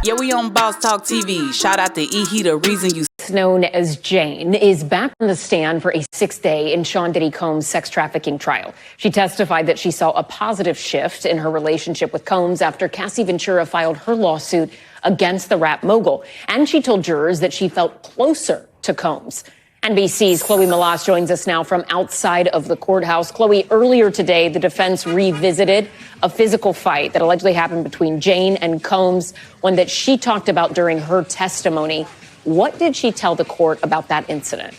Yeah, we on Boss Talk TV. Shout out to E. The reason you... Known as Jane, is back on the stand for a sixth day in Sean Diddy Combs' sex trafficking trial. She testified that she saw a positive shift in her relationship with Combs after Cassie Ventura filed her lawsuit against the rap mogul. And she told jurors that she felt closer to Combs. NBC's Chloe Melas joins us now from outside of the courthouse. Chloe, earlier today, the defense revisited a physical fight that allegedly happened between Jane and Combs, one that she talked about during her testimony. What did she tell the court about that incident?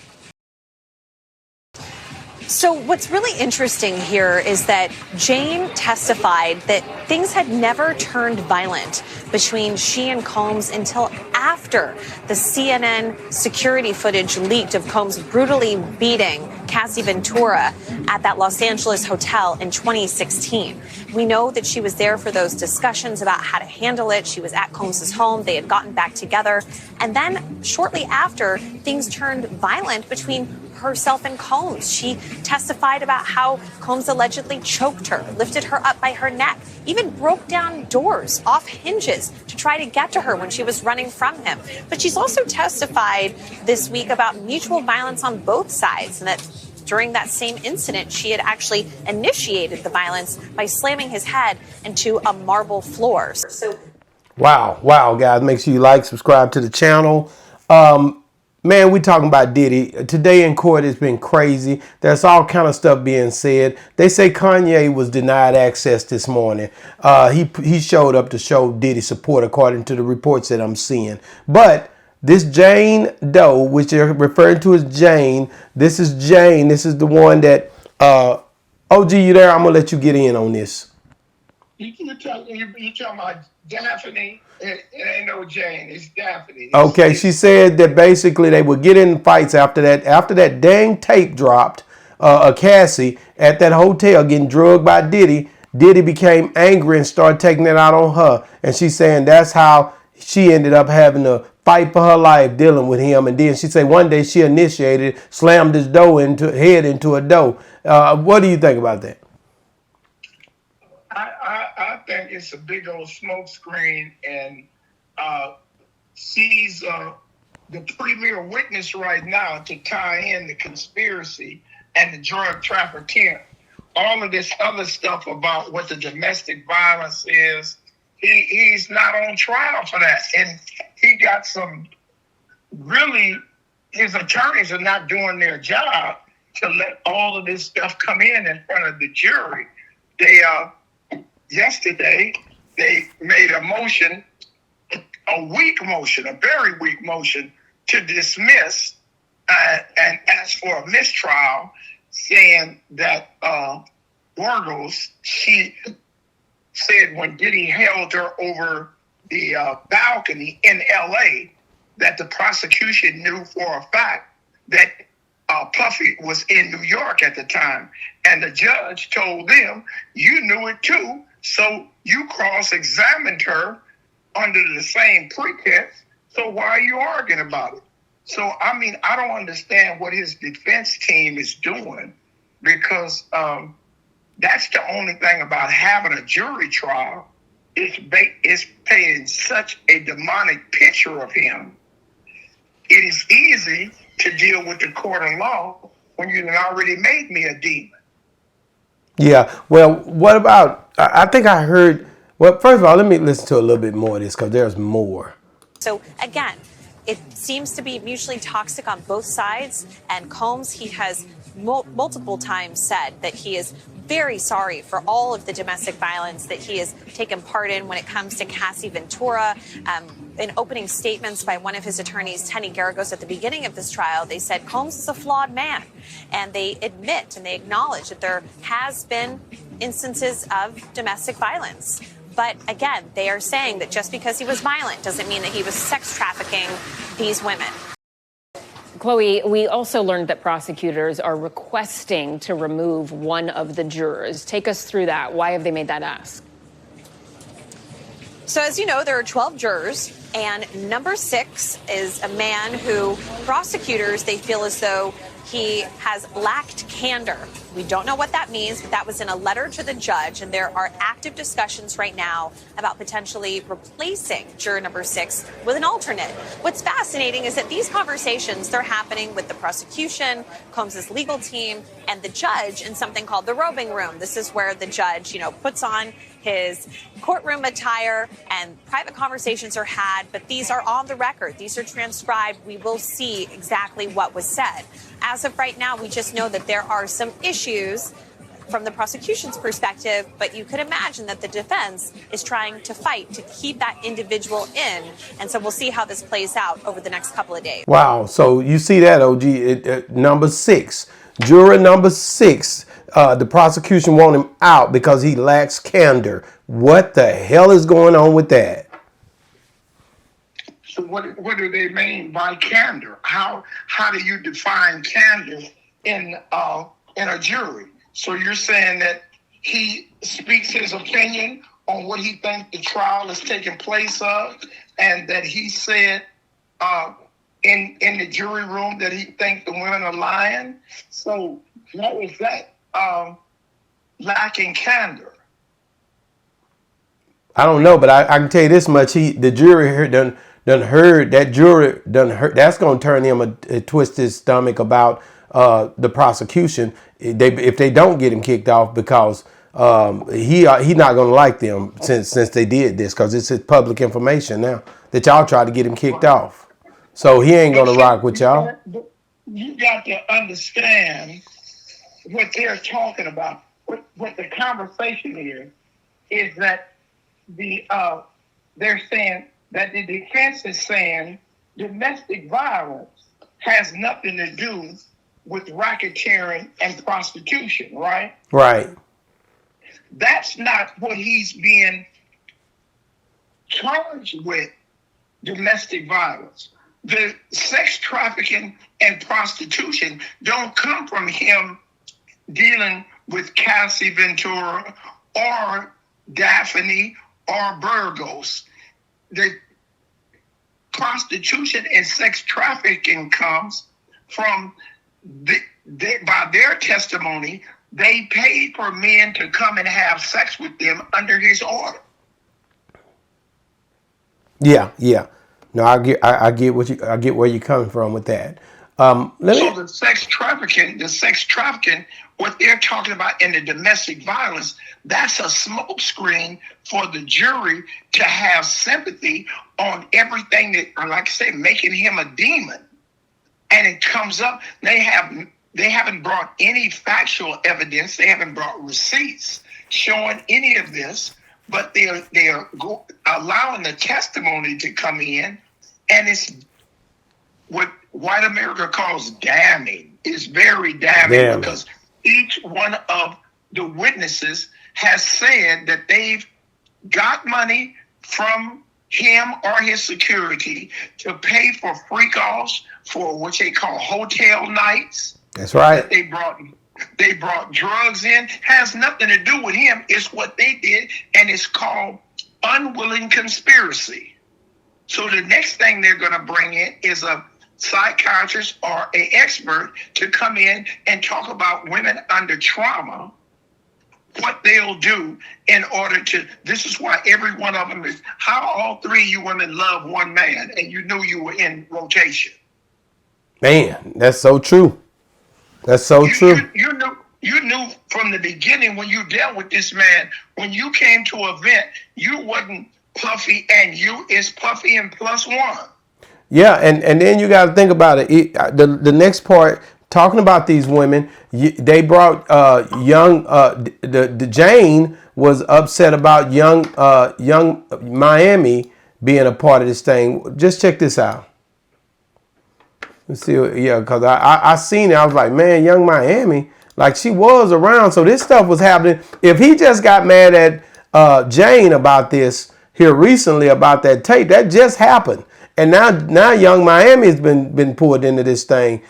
So what's really interesting here is that Jane testified that things had never turned violent between she and Combs until after the CNN security footage leaked of Combs brutally beating Cassie Ventura at that Los Angeles hotel in 2016. We know that she was there for those discussions about how to handle it. She was at Combs' home. They had gotten back together. And then shortly after, things turned violent between herself and Combs. She testified about how Combs allegedly choked her, lifted her up by her neck, even broke down doors off hinges to try to get to her when she was running from him. But she's also testified this week about mutual violence on both sides, and that during that same incident, she had actually initiated the violence by slamming his head into a marble floor. Wow, guys. Make sure you like, subscribe to the channel. Man, we talking about Diddy. Today in court, it's been crazy. There's all kind of stuff being said. They say Kanye was denied access this morning. He showed up to show Diddy support, according to the reports that I'm seeing. But this Jane Doe, which they're referring to as Jane, this is Jane. This is the one that, OG, you there? I'm going to let you get in on this. You talking about Daphne? It ain't no Jane. It's Daphne. Okay, she said that basically they would get in fights after that dang tape dropped. Cassie at that hotel getting drugged by Diddy. Diddy became angry and started taking it out on her. And she's saying that's how she ended up having to fight for her life dealing with him. And then she said one day she initiated, slammed his head into a door. What do you think about that? I think it's a big old smoke screen, and she's the premier witness right now to tie in the conspiracy and the drug trafficking. All of this other stuff about what the domestic violence is, he's not on trial for that. And he got some really, his attorneys are not doing their job to let all of this stuff come in front of the jury. Yesterday, they made a motion, a very weak motion to dismiss and ask for a mistrial, saying that Burgos, she said when Diddy held her over the balcony in L.A., that the prosecution knew for a fact that Puffy was in New York at the time. And the judge told them, you knew it too, so you cross-examined her under the same pretense, so why are you arguing about it? So, I mean, I don't understand what his defense team is doing, because that's the only thing about having a jury trial. It's painting such a demonic picture of him. It is easy to deal with the court of law when you've already made me a demon. Yeah, well, what about, I think I heard, well, first of all, let me listen to a little bit more of this, because there's more. So again, it seems to be mutually toxic on both sides. And Combs, he has multiple times said that he is very sorry for all of the domestic violence that he has taken part in when it comes to Cassie Ventura. In opening statements by one of his attorneys, Tenny Garagos, at the beginning of this trial, they said Combs is a flawed man. And they admit and they acknowledge that there has been instances of domestic violence. But again, they are saying that just because he was violent doesn't mean that he was sex trafficking these women. Chloe, we also learned that prosecutors are requesting to remove one of the jurors. Take us through that. Why have they made that ask? So as you know, there are 12 jurors, and number 6 is a man who prosecutors, they feel as though he has lacked candor. We don't know what that means, but that was in a letter to the judge, and there are active discussions right now about potentially replacing juror number 6 with an alternate. What's fascinating is that these conversations, they're happening with the prosecution, Combs's legal team, and the judge in something called the robing room. This is where the judge, puts on his courtroom attire and private conversations are had, but these are on the record. These are transcribed. We will see exactly what was said. As of right now, we just know that there are some issues from the prosecution's perspective, but you could imagine that the defense is trying to fight to keep that individual in. And so we'll see how this plays out over the next couple of days. Wow. So you see that, OG, number 6, juror number 6, the prosecution want him out because he lacks candor. What the hell is going on with that? So what do they mean by candor? How do you define candor in a jury? So you're saying that he speaks his opinion on what he thinks the trial is taking place of, and that he said in the jury room that he thinks the women are lying. So what was that lacking candor? I don't know, but I can tell you this much: the jury done heard that jury done heard. That's going to turn him a twist his stomach about the prosecution. If they don't get him kicked off, because he not going to like them since they did this, because it's public information now that y'all tried to get him kicked off. So he ain't going to rock with y'all. You got to understand what they're talking about. What the conversation is that they're saying that the defense is saying domestic violence has nothing to do with racketeering and prostitution, right? Right. That's not what he's being charged with, domestic violence. The sex trafficking and prostitution don't come from him dealing with Cassie Ventura or Daphne or Burgos. The prostitution and sex trafficking comes from by their testimony, they paid for men to come and have sex with them under his order. Yeah. No, I get where you're coming from with that. The sex trafficking, what they're talking about in the domestic violence, that's a smokescreen for the jury to have sympathy on everything that, like I say, making him a demon. And it comes up, they haven't brought any factual evidence. They haven't brought receipts showing any of this, but they're allowing the testimony to come in, and it's what white America calls damning. It's very damning because each one of the witnesses has said that they've got money from him or his security to pay for freak-offs, for what they call hotel nights. That's right. That they brought drugs in. Has nothing to do with him. It's what they did, and it's called unwilling conspiracy. So the next thing they're going to bring in is a psychiatrist or an expert to come in and talk about women under trauma, what they'll do in order to, this is why every one of them is, how all three of you women love one man, and you knew you were in rotation. Man, that's so true. That's so true. You knew from the beginning when you dealt with this man, when you came to an event, you wasn't Puffy and you, it's Puffy and plus one. Yeah, and then you got to think about it. The next part, talking about these women, they brought the Jane was upset about young Miami being a part of this thing. Just check this out. Let's see, because I seen it. I was like, man, young Miami, like she was around. So this stuff was happening. If he just got mad at Jane about this here recently, about that tape, that just happened. And now young Miami has been pulled into this thing.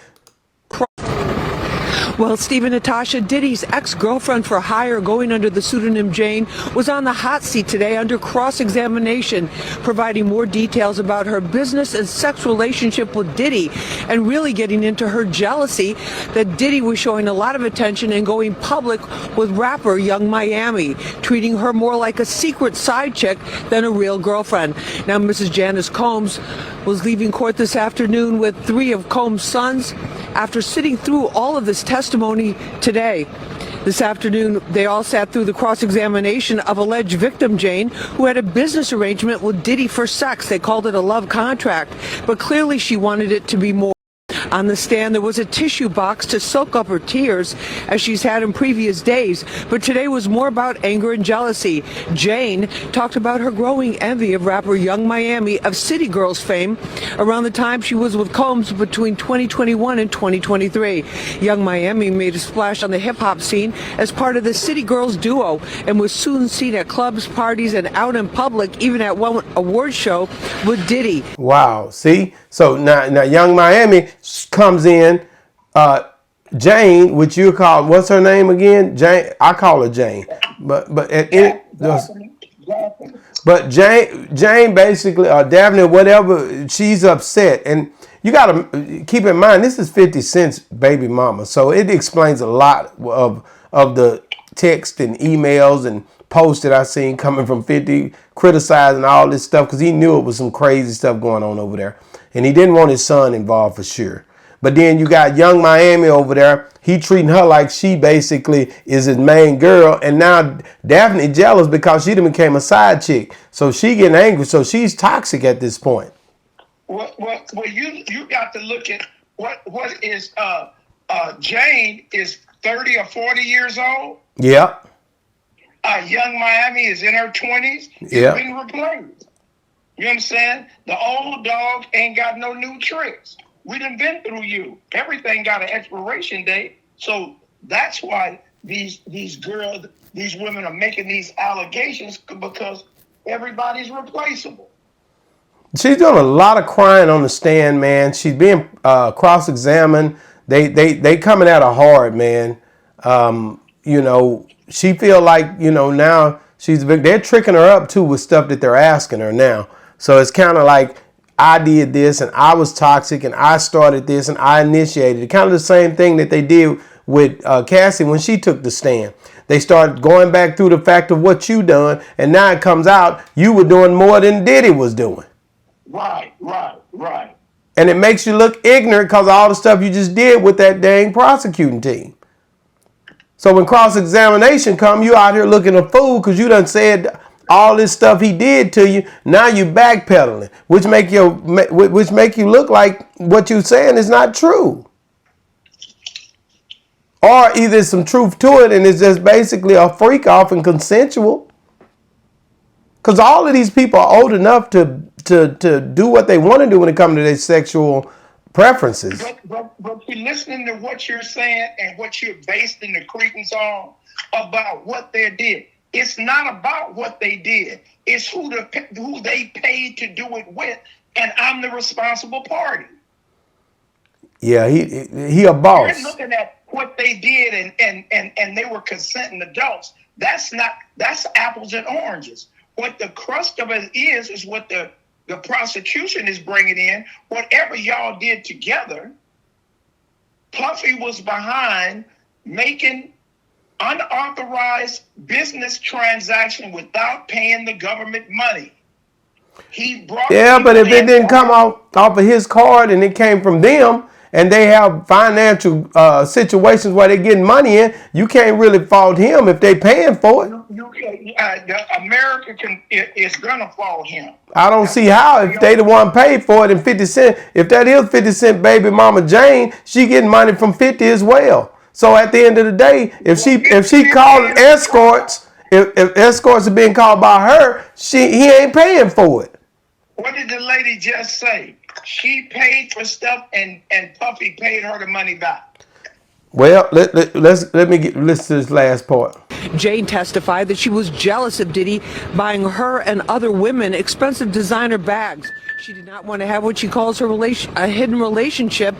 Well, Stephen, Natasha, Diddy's ex-girlfriend for hire, going under the pseudonym Jane, was on the hot seat today under cross-examination, providing more details about her business and sex relationship with Diddy, and really getting into her jealousy that Diddy was showing a lot of attention and going public with rapper Young Miami, treating her more like a secret side chick than a real girlfriend. Now, Mrs. Janice Combs was leaving court this afternoon with 3 of Combs' sons after sitting through all of this testimony today. This afternoon, they all sat through the cross-examination of alleged victim Jane, who had a business arrangement with Diddy for sex. They called it a love contract, but clearly she wanted it to be more. On the stand, there was a tissue box to soak up her tears, as she's had in previous days, but today was more about anger and jealousy. Jane talked about her growing envy of rapper Young Miami of City Girls fame around the time she was with Combs between 2021 and 2023. Young Miami made a splash on the hip-hop scene as part of the City Girls duo and was soon seen at clubs, parties, and out in public, even at one award show with Diddy. Wow. See? So now Young Miami comes in, Jane, which you call, what's her name again? Jane. I call her Jane, but Jane basically, or Daphne, whatever, she's upset, and you got to keep in mind this is 50 Cent's baby mama, so it explains a lot of the text and emails and posts that I've seen coming from 50 criticizing all this stuff because he knew it was some crazy stuff going on over there, and he didn't want his son involved for sure. But then you got Young Miami over there. He treating her like she basically is his main girl. And now Daphne jealous because she done became a side chick. So she getting angry. So she's toxic at this point. Well, you got to look at what is Jane is 30 or 40 years old. Yeah. Young Miami is in her 20s. Yeah. It's been replaced. You understand? The old dog ain't got no new tricks. We done been through you. Everything got an expiration date. So that's why these women are making these allegations, because everybody's replaceable. She's doing a lot of crying on the stand, man. She's being cross-examined. They coming at her hard, man. You know, she feel like, you know, now they're tricking her up too with stuff that they're asking her now. So it's kind of like, I did this and I was toxic and I started this and I initiated it. Kind of the same thing that they did with Cassie when she took the stand. They started going back through the fact of what you done, and now it comes out you were doing more than Diddy was doing. Right. And it makes you look ignorant because of all the stuff you just did with that dang prosecuting team. So when cross-examination come, you out here looking a fool because you done said all this stuff he did to you. Now you backpedaling, which make you look like what you saying is not true, or either some truth to it and it's just basically a freak off and consensual. Because all of these people are old enough to do what they want to do when it comes to their sexual preferences. But you're listening to what you're saying and what you're basing the credence on about what they did. It's not about what they did. It's who they paid to do it with, and I'm the responsible party. Yeah, he a boss. You're looking at what they did, and they were consenting adults. That's apples and oranges. What the crust of it is what the prosecution is bringing in. Whatever y'all did together, Puffy was behind making unauthorized business transaction without paying the government money. He brought but if it didn't come off of his card and it came from them, and they have financial situations where they're getting money in, you can't really fault him if they paying for it. America is gonna fault him. I don't see how, if they the one paid for it, and 50 Cent, if that is 50 Cent baby mama Jane, she getting money from 50 as well. So at the end of the day, if she calling escorts, if escorts are being called by her, he ain't paying for it. What did the lady just say? She paid for stuff and Puffy paid her the money back. Well, let me listen to this last part. Jane testified that she was jealous of Diddy buying her and other women expensive designer bags. She did not want to have what she calls a hidden relationship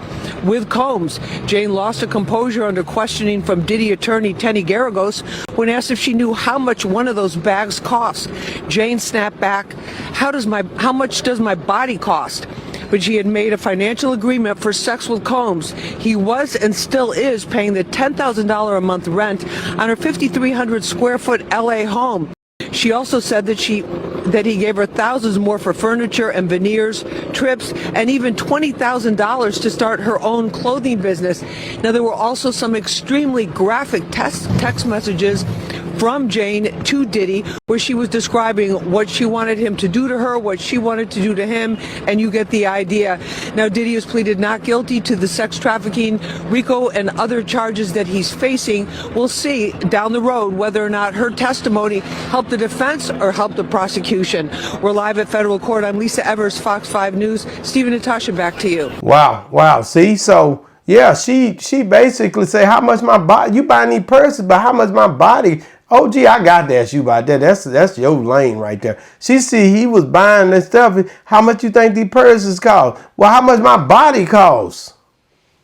with Combs. Jane lost her composure under questioning from Diddy attorney Tenny Garagos when asked if she knew how much one of those bags cost. Jane snapped back, how much does my body cost? But she had made a financial agreement for sex with Combs. He was and still is paying the $10,000 a month rent on her 5,300 square foot LA home. She also said that he gave her thousands more for furniture and veneers, trips, and even $20,000 to start her own clothing business. Now, there were also some extremely graphic text messages from Jane to Diddy, where she was describing what she wanted him to do to her, what she wanted to do to him, and you get the idea. Now, Diddy has pleaded not guilty to the sex trafficking, RICO, and other charges that he's facing. We'll see down the road whether or not her testimony helped the defense or helped the prosecution. We're live at federal court. I'm Lisa Evers, Fox 5 News. Steve and Natasha, back to you. Wow. See, so yeah, she basically say how much my body, you buying these purses, but how much my body. Oh, gee, I got to ask you about that. That's your lane right there. She see he was buying this stuff. How much you think these purses cost? Well, how much my body costs?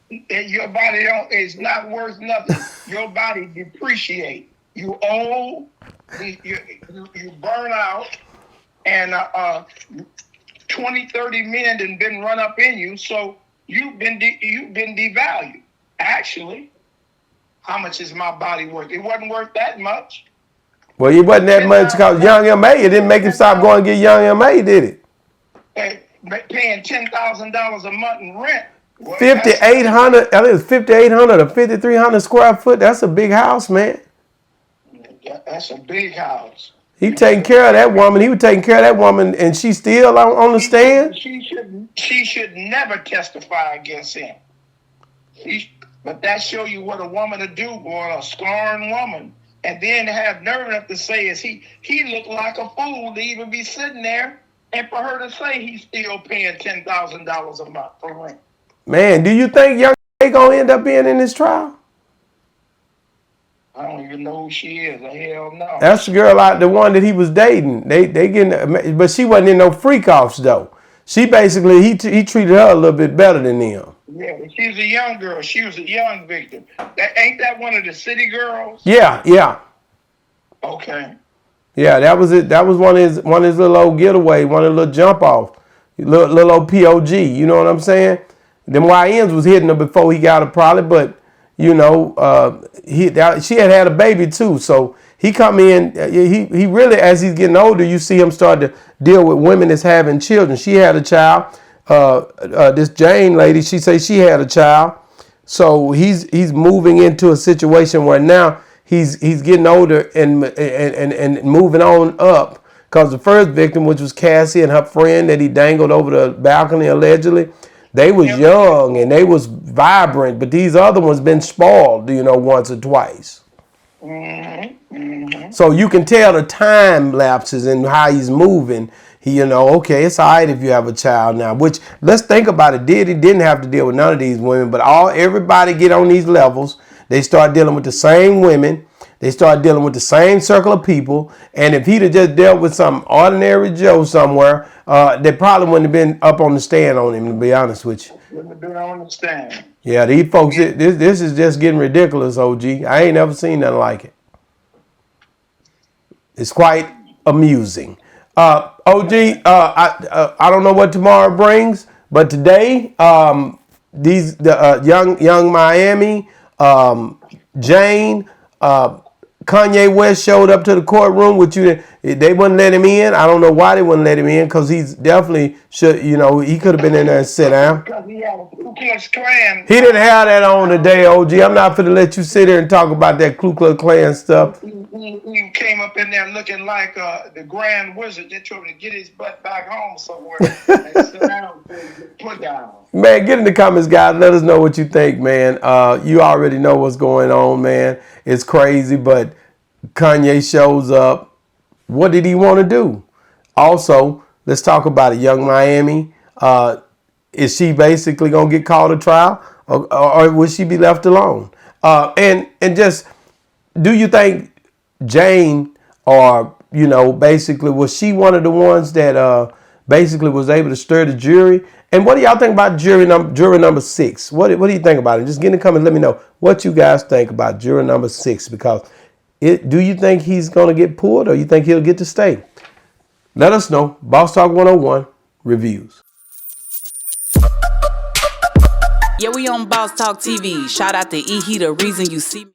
Your body is not worth nothing. Your body depreciate. You old, you burn out, and 20, 30 men done been run up in you, so you've been devalued. Actually, how much is my body worth? It wasn't worth that much. Well, it wasn't that much because Young M.A. It didn't make him stop going to get Young M.A., did it? Paying $10,000 a month in rent. Well, 5,800. I think it was 5,800 or 5,300 square foot. That's a big house, man. That's a big house. He taking care of that woman. He was taking care of that woman, and she's still on the stand. She should never testify against him. But that show you what a woman to do, boy, a scorned woman. And then to have nerve enough to say is he looked like a fool to even be sitting there, and for her to say he's still paying $10,000 a month for rent. Man, do you think Young A gonna end up being in this trial? I don't even know who she is. Hell no. That's the girl the one that he was dating. They getting, but she wasn't in no freak offs though. She basically he treated her a little bit better than him. Yeah, she's a young girl. She was a young victim. Ain't that one of the city girls? Yeah. Okay. Yeah, that was it. That was one of his little old getaway, one of the little jump off, little old POG. You know what I'm saying? Them YNs was hitting her before he got her probably, but you know, she had a baby too. So he come in. He really, as he's getting older, you see him start to deal with women that's having children. She had a child. This Jane lady, she says she had a child. So he's moving into a situation where now he's getting older and moving on up. Because the first victim, which was Cassie and her friend that he dangled over the balcony allegedly, they was young and they was vibrant, but these other ones been spoiled, once or twice. So you can tell the time lapses and how he's moving. Okay, it's all right if you have a child now, which let's think about it. Diddy didn't have to deal with none of these women, but everybody get on these levels. They start dealing with the same women. They start dealing with the same circle of people. And if he'd have just dealt with some ordinary Joe somewhere, they probably wouldn't have been up on the stand on him, to be honest with you. Wouldn't have been on the stand. Yeah, these folks, this is just getting ridiculous, OG. I ain't never seen nothing like it. It's quite amusing. OG, I don't know what tomorrow brings, but today, young Miami, Jane, Kanye West showed up to the courtroom with you. They wouldn't let him in. I don't know why they wouldn't let him in, because he's definitely should. He could have been in there and sit down. Because he had a Ku Klux Klan. He didn't have that on today, OG. I'm not finna let you sit here and talk about that Ku Klux Klan stuff. He came up in there looking like the Grand Wizard. They told him to get his butt back home somewhere and sit down and put down. Man, get in the comments, guys. Let us know what you think, man. You already know what's going on, man. It's crazy, but Kanye shows up. What did he want to do? Also, let's talk about it. Young Miami. Is she basically going to get called to trial, or will she be left alone? And just, do you think Jane, or basically, was she one of the ones that basically was able to stir the jury? And what do y'all think about juror number 6? What do you think about it? Just get in the comments, let me know what you guys think about juror number 6, because do you think he's gonna get pulled, or you think he'll get to stay? Let us know. Boss Talk 101 reviews. Yeah, we on Boss Talk TV. Shout out to E. He the reason you see me.